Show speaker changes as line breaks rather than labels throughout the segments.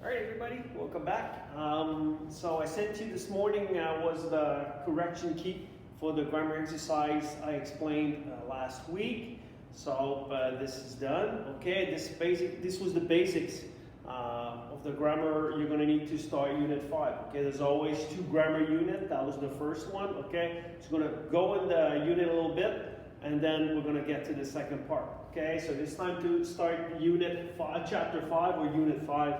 All right, everybody, welcome back. So I sent you this morning was the correction key for the grammar exercise I explained last week. So this is done. Okay, this was the basics of the grammar you're going to need to start Unit 5. Okay, there's always two grammar units. That was the first one. Okay, so we're going to go in the unit a little bit, and then we're going to get to the second part. Okay, so it's time to start Unit 5, Chapter 5 or Unit 5.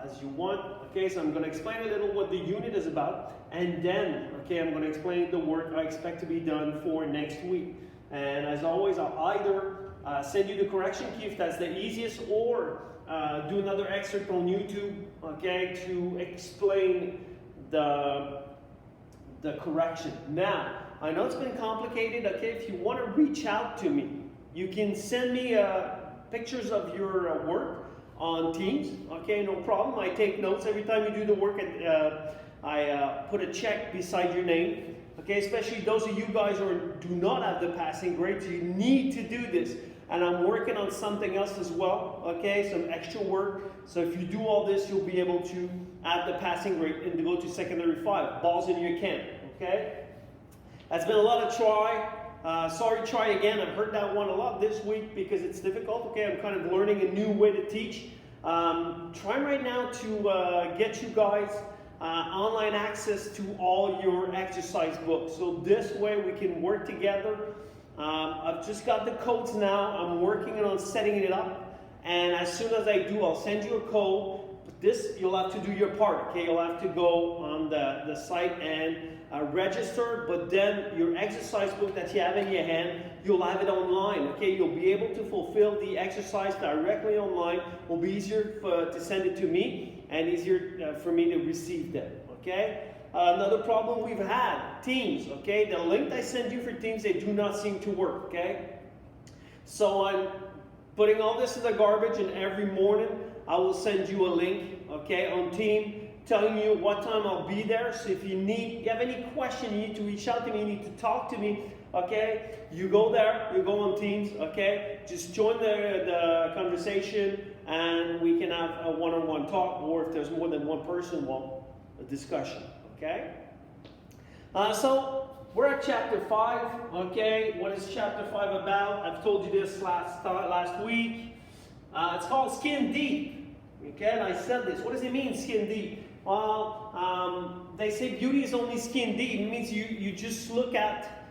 As you want. Okay, so I'm going to explain a little what the unit is about, and then, okay, I'm going to explain the work I expect to be done for next week. And as always, I'll either send you the correction key if that's the easiest, or do another excerpt on YouTube, okay, to explain the correction. Now, I know it's been complicated, okay, if you want to reach out to me, you can send me pictures of your work on Teams, okay, no problem. I take notes every time you do the work, and I put a check beside your name, okay, especially those of you guys who do not have the passing grades. You need to do this, and I'm working on something else as well, okay, some extra work. So if you do all this, you'll be able to have the passing grade and to go to secondary 5, balls in your camp, okay. That's been a lot of try. Sorry, try again. I've heard that one a lot this week because it's difficult. Okay, I'm kind of learning a new way to teach. Trying right now to get you guys online access to all your exercise books. So this way we can work together. I've just got the codes now. I'm working on setting it up. And as soon as I do, I'll send you a code. But this, you'll have to do your part. Okay, you'll have to go on the site and register, but then your exercise book that you have in your hand, you'll have it online, okay? You'll be able to fulfill the exercise directly online. It will be easier to send it to me and easier for me to receive them, okay? Another problem we've had, Teams, okay? The link I send you for Teams, they do not seem to work, okay? So I'm putting all this in the garbage, and every morning I will send you a link, okay, on Teams, telling you what time I'll be there. So if you have any question, you need to reach out to me, you need to talk to me, okay? You go there, you go on Teams, okay? Just join the conversation, and we can have a one-on-one talk, or if there's more than one person, well, a discussion, okay? So we're at Chapter 5, okay? What is Chapter 5 about? I've told you this last week. It's called Skin Deep, okay? And I said this. What does it mean, skin deep? Well, they say beauty is only skin deep. It means you just look at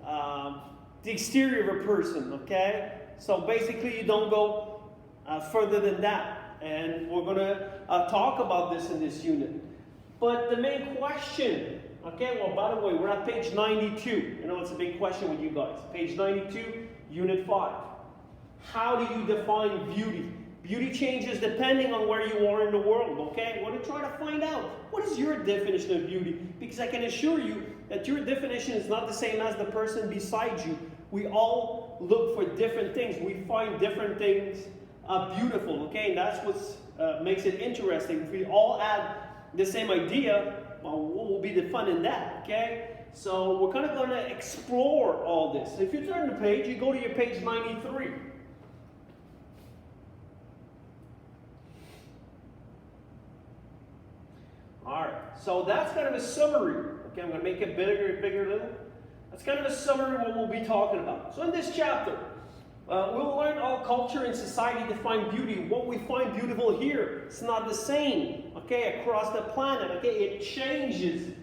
the exterior of a person, okay? So basically you don't go further than that. And we're going to talk about this in this unit. But the main question, okay, well, by the way, we're at page 92. You know, it's a big question with you guys. Page 92, Unit 5. How do you define beauty? Beauty changes depending on where you are in the world, okay? We're going to try to find out, what is your definition of beauty? Because I can assure you that your definition is not the same as the person beside you. We all look for different things. We find different things beautiful, okay? And that's what makes it interesting. If we all had the same idea, well, what will be the fun in that, okay? So we're kind of going to explore all this. If you turn the page, you go to your page 93. Alright, so that's kind of a summary. Okay, I'm going to make it bigger, little. That's kind of a summary of what we'll be talking about. So in this chapter, we'll learn how culture and society define beauty. What we find beautiful here, it's not the same, okay, across the planet, okay, it changes.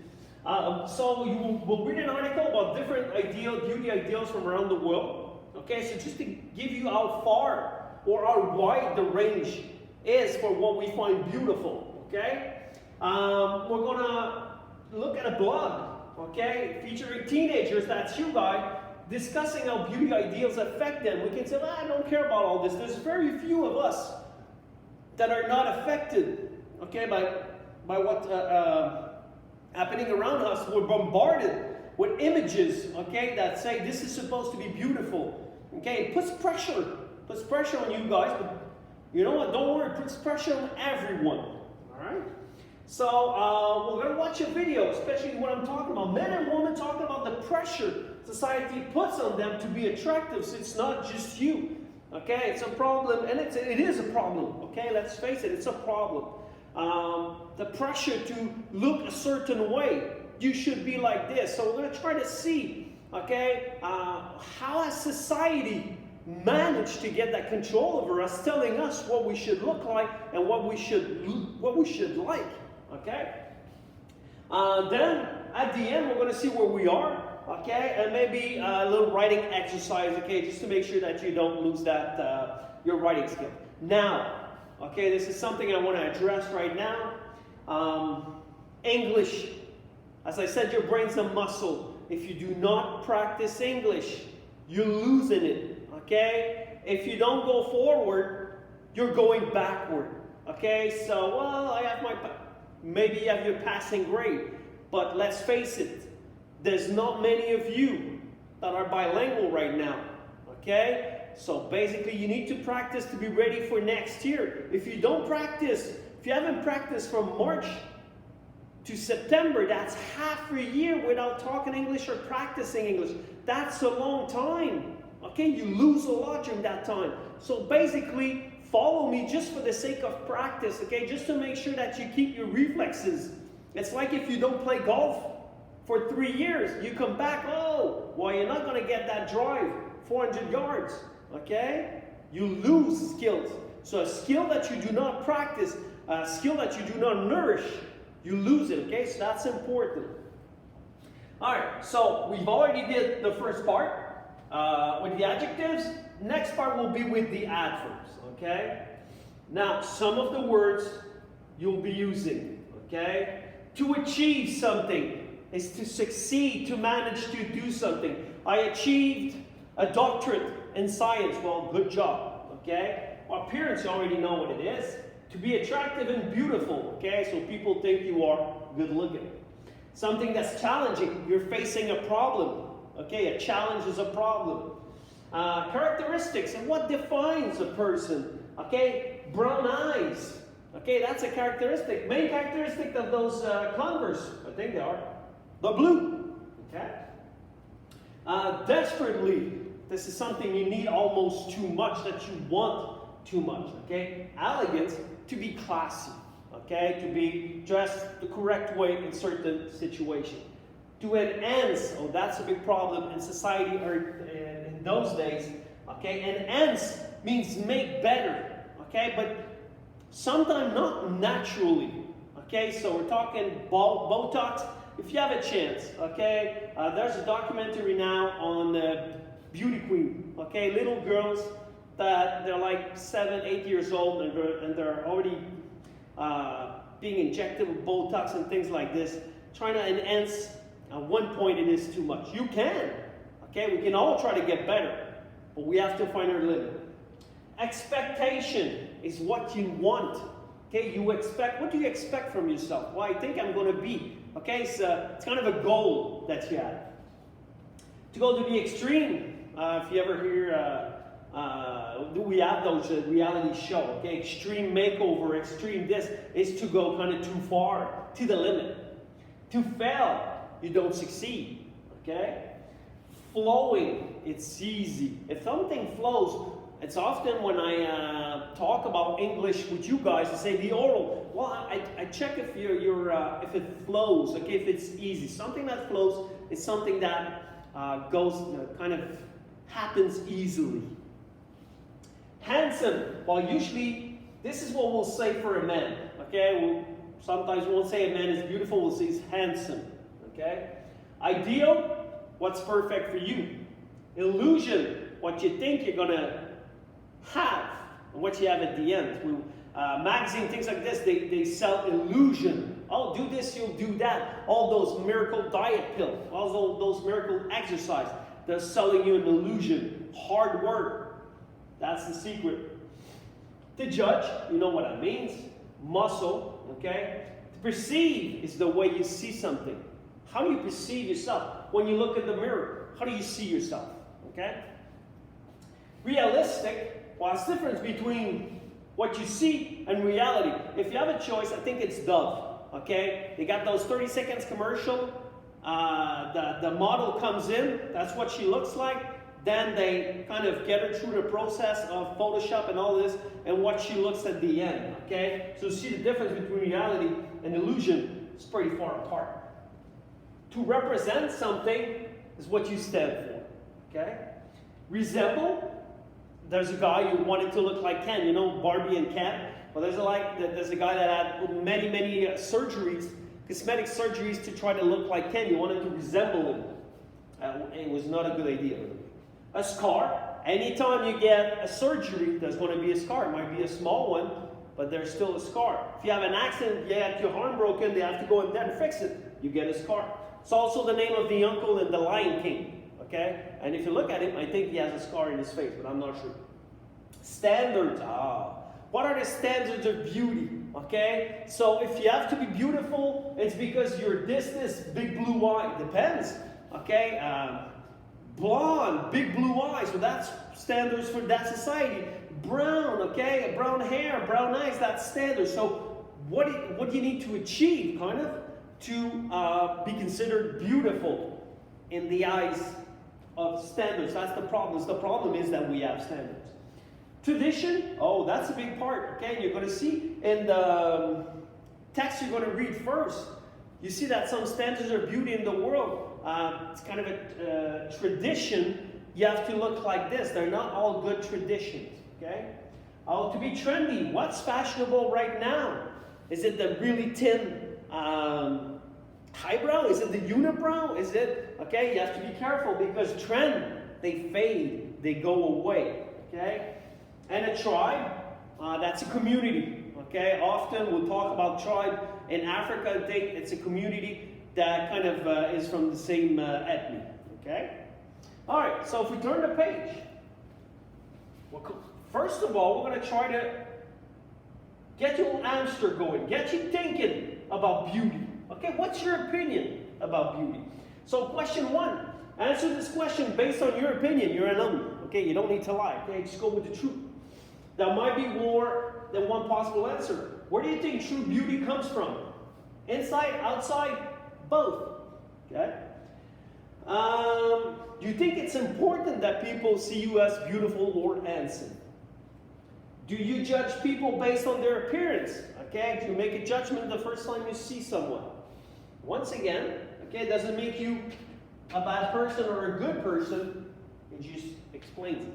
So we'll read an article about different beauty ideals from around the world. Okay, so just to give you how far or how wide the range is for what we find beautiful, okay? We're going to look at a blog, okay, featuring teenagers, that's you guys, discussing how beauty ideals affect them. We can say, well, I don't care about all this. There's very few of us that are not affected, okay, by what's happening around us. We're bombarded with images, okay, that say this is supposed to be beautiful, okay. It puts pressure on you guys, but you know what, don't worry, it puts pressure on everyone, all right. So we're going to watch a video, especially what I'm talking about. Men and women talking about the pressure society puts on them to be attractive. So it's not just you. Okay, it's a problem, and it is a problem. Okay, let's face it, it's a problem. The pressure to look a certain way. You should be like this. So we're going to try to see, okay, how has society managed to get that control over us, telling us what we should look like and what we should like. Okay. Then at the end, we're going to see where we are. Okay, and maybe a little writing exercise. Okay, just to make sure that you don't lose that your writing skill. Now, okay, this is something I want to address right now. English. As I said, your brain's a muscle. If you do not practice English, you're losing it. Okay? If you don't go forward, you're going backward. Okay? So, well, maybe you have your passing grade. But let's face it, there's not many of you that are bilingual right now. Okay? So basically, you need to practice to be ready for next year. If you don't practice, if you haven't practiced from March to September, that's half a year without talking English or practicing English. That's a long time. Okay, you lose a lot during that time. So basically, follow me just for the sake of practice, okay? Just to make sure that you keep your reflexes. It's like if you don't play golf for 3 years, you come back, oh, well, you're not going to get that drive, 400 yards, okay? You lose skills. So a skill that you do not practice, a skill that you do not nourish, you lose it, okay? So that's important. All right, so we've already did the first part with the adjectives. Next part will be with the adverbs, okay? Now, some of the words you'll be using, okay? To achieve something is to succeed, to manage to do something. I achieved a doctorate in science. Well, good job, okay? Well, appearance, you already know what it is. To be attractive and beautiful, okay? So people think you are good looking. Something that's challenging, you're facing a problem, okay? A challenge is a problem. Characteristics and what defines a person, okay? Brown eyes, okay? That's a characteristic. Main characteristic of those Converse, I think they are, the blue, okay? Desperately, this is something you need almost too much, that you want too much, okay? Elegance, to be classy, okay? To be dressed the correct way in certain situations. To enhance, oh, that's a big problem in society or in those days, okay? Enhance means make better, okay? But sometimes not naturally, okay? So we're talking Botox. If you have a chance, okay? There's a documentary now on beauty queen, okay? Little girls that they're like 7, 8 years old and they're already being injected with Botox and things like this, trying to enhance. At one point it is too much. You can, okay? We can all try to get better, but we have to find our limit. Expectation is what you want, okay? You expect, what do you expect from yourself? Well, I think I'm going to be, okay? So it's kind of a goal that you have. To go to the extreme, if you ever hear, we have those reality show, okay? Extreme makeover, extreme this, is to go kind of too far, to the limit. To fail, you don't succeed, okay? Flowing, it's easy. If something flows, it's often when I talk about English with you guys, I say the oral. Well, I check if if it flows, okay? If it's easy. Something that flows is something that kind of happens easily. Handsome. Well, usually this is what we'll say for a man. Okay. Sometimes we won't say a man is beautiful. We'll say he's handsome. Okay. Ideal. What's perfect for you? Illusion. What you think you're gonna have and what you have at the end. Magazine, things like this, they sell illusion. Oh, do this, you'll do that. All those miracle diet pills, all those miracle exercise, they're selling you an illusion. Hard work, that's the secret. To judge, you know what that means. Muscle, okay? To perceive is the way you see something. How do you perceive yourself? When you look in the mirror, how do you see yourself, okay? Realistic, well, it's the difference between what you see and reality. If you have a choice, I think it's Dove, okay? They got those 30 seconds commercial. The model comes in, that's what she looks like. then they kind of get her through the process of Photoshop and all this, and what she looks at the end, okay? So see the difference between reality and illusion is pretty far apart. To represent something is what you stand for, okay? Resemble, there's a guy who wanted to look like Ken, you know, Barbie and Ken. Well, there's a guy that had many surgeries, cosmetic surgeries to try to look like Ken. He wanted to resemble him. It was not a good idea. A scar, anytime you get a surgery, there's going to be a scar. It might be a small one, but there's still a scar. If you have an accident, you get your arm broken, they have to go in there and fix it. You get a scar. It's also the name of the uncle in The Lion King, okay? And if you look at him, I think he has a scar in his face, but I'm not sure. Standards, what are the standards of beauty, okay? So if you have to be beautiful, it's because you're this big blue eye. Depends, okay? Blonde, big blue eyes, so that's standards for that society. Brown, okay? Brown hair, brown eyes, that's standard. So what do you need to achieve, kind of, to be considered beautiful in the eyes of standards? That's the problem. The problem is that we have standards. Tradition, that's a big part, okay? And you're going to see in the text you're going to read first, you see that some standards of beauty in the world, it's kind of a tradition. You have to look like this. They're not all good traditions, okay? To be trendy, what's fashionable right now? Is it the really thin highbrow? Is it the unibrow? Is it, okay? You have to be careful because trend, they fade, they go away, okay? And a tribe, that's a community, okay? Often we'll talk about tribe. In Africa, it's a community that kind of is from the same ethnic, okay? All right, so if we turn the page, first of all, we're going to try to get your hamster going, get you thinking about beauty, okay? What's your opinion about beauty? So question 1, answer this question based on your opinion. You're alone, okay? You don't need to lie, okay? Just go with the truth. There might be more than one possible answer. Where do you think true beauty comes from? Inside, outside, both. Okay? Do you think it's important that people see you as beautiful or handsome? Do you judge people based on their appearance? Okay? Do you make a judgment the first time you see someone? Once again, okay, it doesn't make you a bad person or a good person. It just explains it.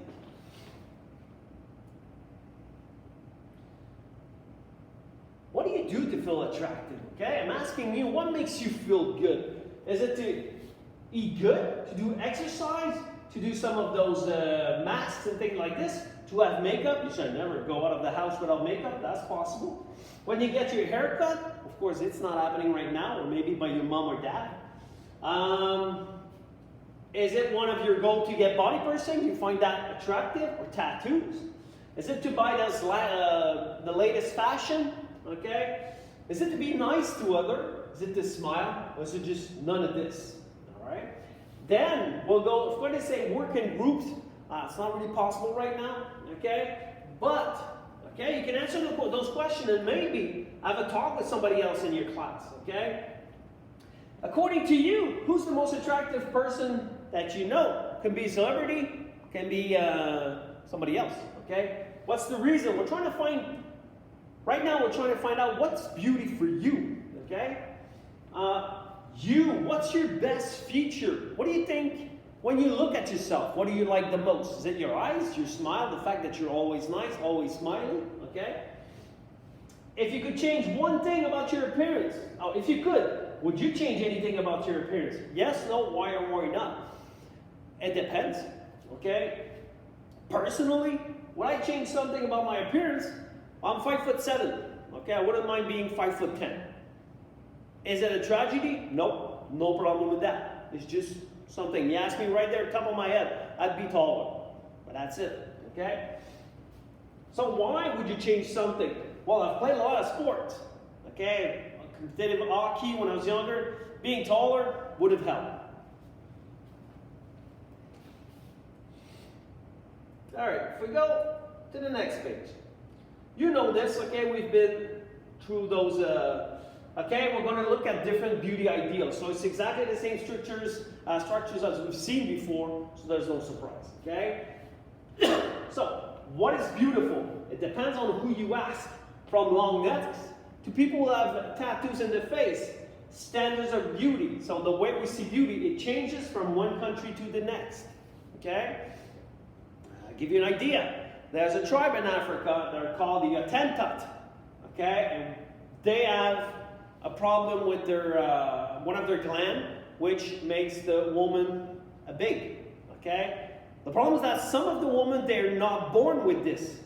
What do you do to feel attractive? Okay, I'm asking you, what makes you feel good? Is it to eat good, to do exercise, to do some of those masks and things like this, to have makeup? You should never go out of the house without makeup. That's possible. When you get your hair cut, of course, it's not happening right now, or maybe by your mom or dad. Is it one of your goals to get body piercing? You find that attractive? Or tattoos? Is it to buy those, the latest fashion? Okay? Is it to be nice to others? Is it to smile? Or is it just none of this? Alright? Then we'll go, if we're going to say work in groups, it's not really possible right now. Okay? But, okay, you can answer those questions and maybe have a talk with somebody else in your class. Okay? According to you, who's the most attractive person that you know? Can be a celebrity, can be somebody else. Okay? What's the reason? We're trying to find Right now, we're trying to find out what's beauty for you, okay? What's your best feature? What do you think when you look at yourself? What do you like the most? Is it your eyes, your smile, the fact that you're always nice, always smiling, okay? If you could change one thing about your appearance, if you could, would you change anything about your appearance? Yes, no, why or why not? It depends, okay? Personally, would I change something about my appearance? I'm 5'7", okay? I wouldn't mind being 5'10". Is it a tragedy? Nope, no problem with that. It's just something. You ask me right there, top of my head, I'd be taller. But that's it, okay? So why would you change something? Well, I've played a lot of sports, okay? Competitive hockey when I was younger. Being taller would have helped. All right, if we go to the next page. You know this, okay? We've been through those okay, we're going to look at different beauty ideals. So it's exactly the same structures as we've seen before, so there's no surprise, okay? So, what is beautiful? It depends on who you ask. From long necks to people who have tattoos in their face, standards of beauty. So the way we see beauty, it changes from one country to the next, okay? I'll give you an idea. There's a tribe in Africa, they're called the Atentat, okay? And they have a problem with their one of their gland, which makes the woman big, okay? The problem is that some of the women, they're not born with this.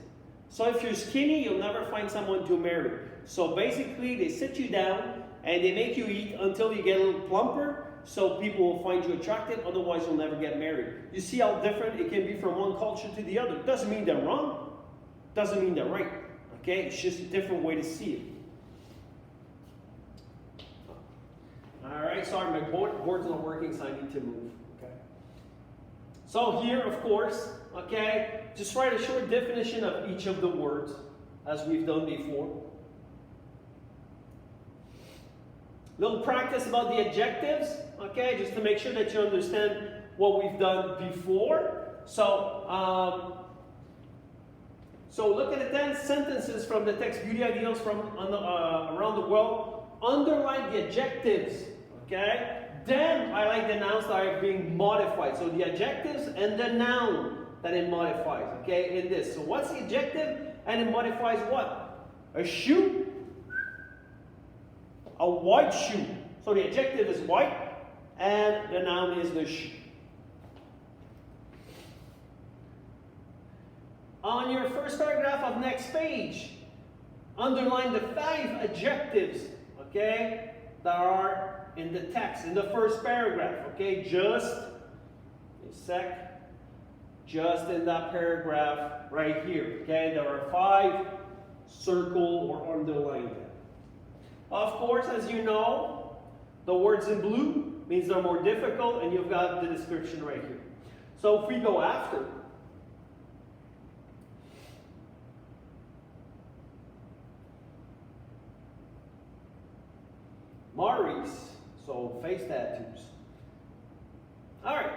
So if you're skinny, you'll never find someone to marry. So basically, they sit you down and they make you eat until you get a little plumper, so people will find you attractive, otherwise you'll never get married. You see how different it can be from one culture to the other. Doesn't mean they're wrong, doesn't mean they're right, okay? It's just a different way to see it. All right, sorry, my board's not working, so I need to move, okay? So here, of course, okay, just write a short definition of each of the words, as we've done before. Little practice about the adjectives, okay, just to make sure that you understand what we've done before. So look at the 10 sentences from the text Beauty Ideals from around the world. Underline the adjectives, okay? Then highlight the nouns that are being modified. So the adjectives and the noun that it modifies, okay, in this. So what's the adjective? And it modifies what? A shoe? A white shoe. So the adjective is white, and the noun is the shoe. On your first paragraph of next page, underline the 5 adjectives, okay, that are in the text, in the first paragraph, okay, just in that paragraph right here, okay, there are 5, circle or underline them. Of course, as you know, the words in blue means they're more difficult, and you've got the description right here. So if we go after, Maurice, so face tattoos. All right,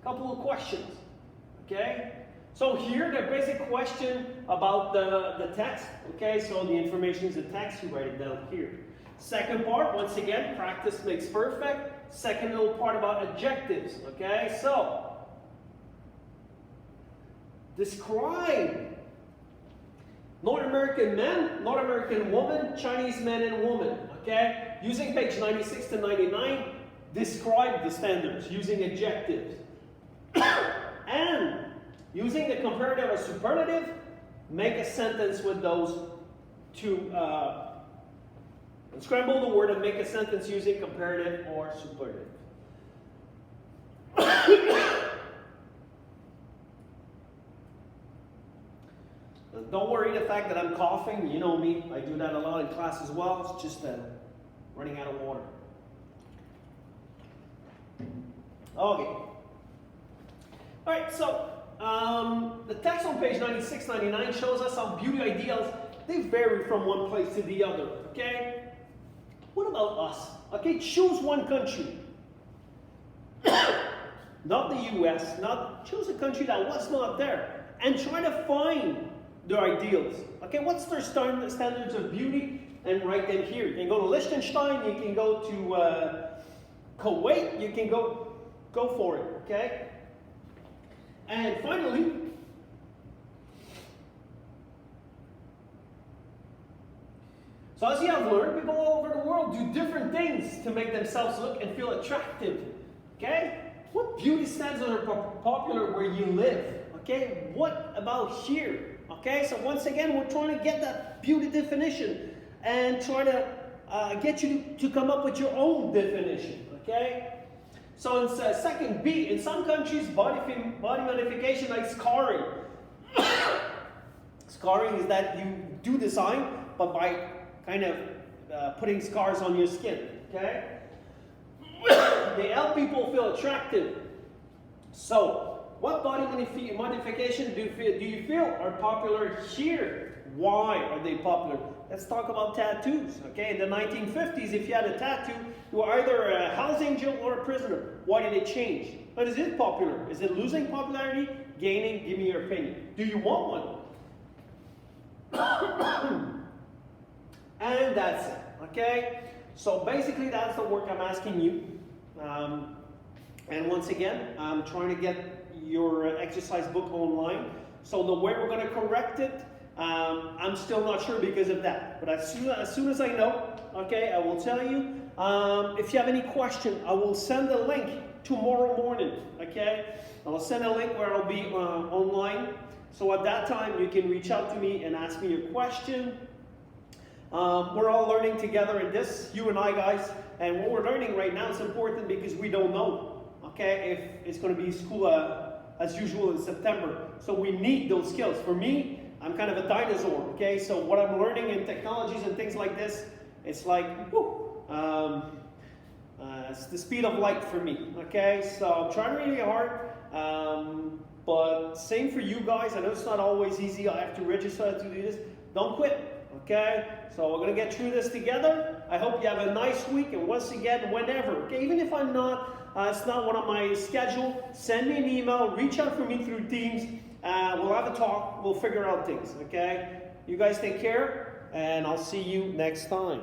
couple of questions, okay? So here, the basic question about the text, okay? So the information is the text, you write it down here. Second part, once again, practice makes perfect. Second little part about adjectives, okay? So, describe North American men, North American woman, Chinese men and woman, okay? Using page 96 to 99, describe the standards using adjectives. And using the comparative or superlative, make a sentence with those two. Scramble the word and make a sentence using comparative or superlative. Don't worry the fact that I'm coughing. You know me. I do that a lot in class as well. It's just running out of water. Okay. All right, so the text on page 96, 99 shows us how beauty ideals, they vary from one place to the other, okay? What about us? Okay, choose one country. Not the US, choose a country that was not there, and try to find their ideals. Okay, what's their standards of beauty, and write them here. You can go to Liechtenstein, you can go to Kuwait, you can go for it, okay? And finally, so as you have learned, people all over the world do different things to make themselves look and feel attractive, okay? What beauty standards are popular where you live, okay? What about here, okay? So once again, we're trying to get that beauty definition and try to get you to come up with your own definition, okay? So in second B, in some countries, body modification like scarring. Scarring is that you do design, but by kind of putting scars on your skin, okay? They help people feel attractive. So what body modification do you feel are popular here? Why are they popular? Let's talk about tattoos. Okay, in the 1950s, if you had a tattoo, you were either a house angel or a prisoner. Why did it change? But is it popular? Is it losing popularity? Gaining? Give me your opinion. Do you want one? And that's it. Okay? So basically, that's the work I'm asking you. And once again, I'm trying to get your exercise book online. So the way we're going to correct it, I'm still not sure because of that. But as soon as I know, okay, I will tell you. If you have any question, I will send a link tomorrow morning, okay? I'll send a link where I'll be online. So at that time, you can reach out to me and ask me your question. We're all learning together in this, you and I, guys. And what we're learning right now is important because we don't know, okay, if it's going to be school as usual in September. So we need those skills. For me, I'm kind of a dinosaur, okay? So what I'm learning in technologies and things like this, it's like, whoo, it's the speed of light for me, okay? So I'm trying really hard, but same for you guys. I know it's not always easy. I have to register to do this. Don't quit, okay? So we're gonna get through this together. I hope you have a nice week, and once again, whenever, okay? Even if I'm not, it's not one of my schedule, send me an email, reach out for me through Teams. We'll have a talk, we'll figure out things, okay? You guys take care, and I'll see you next time.